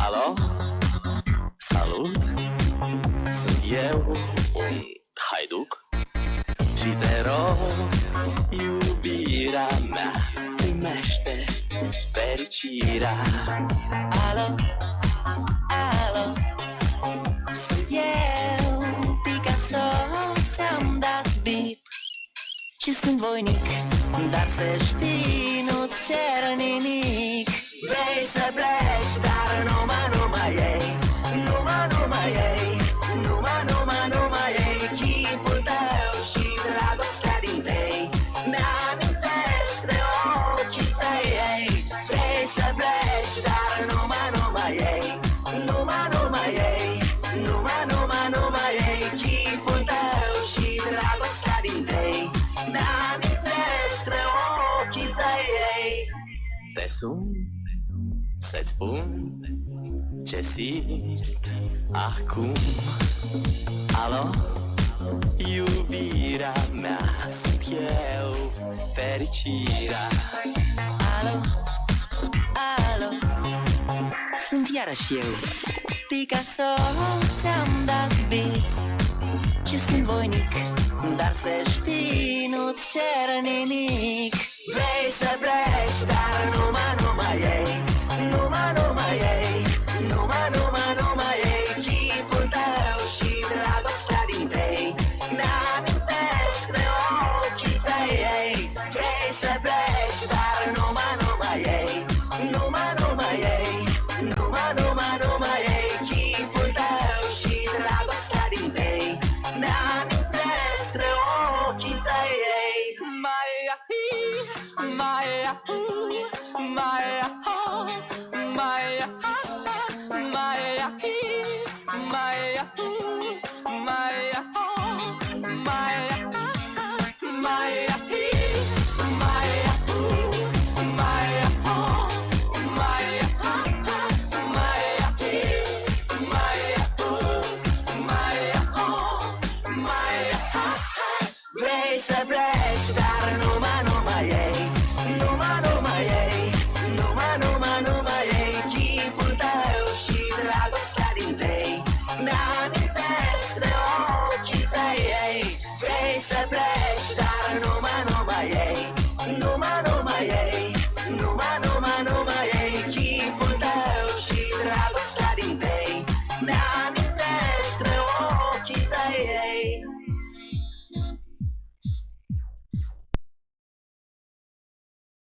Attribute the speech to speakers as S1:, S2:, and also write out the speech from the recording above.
S1: Alo? Salut! Sunt eu, un haiduc și te rog, iubirea mea, primește fericirea. Alo? Alo? Sunt eu, Picasso, ți-am dat bip și sunt voinic, dar să știi, nu-ți cer nimic. Vrei să pleci, dar numai ei, numai ei, numai ei, chipul tău și dragostea din tei mi-amintesc de ochii tăi, ei. Vrei să pleci, dar numai ei, numai ei, numai ei, chipul tău și dragostea din tei mi-amintesc de ochii tăi, ei. Te sun să-ți spun ce simt acum. Alo? Iubirea mea, sunt eu, fericirea. Alo? Alo? Sunt iarăși eu, Picasso, ți-am dat bip și sunt voinic, dar să știi, nu-ți cer nimic. Vrei să pleci, dar numai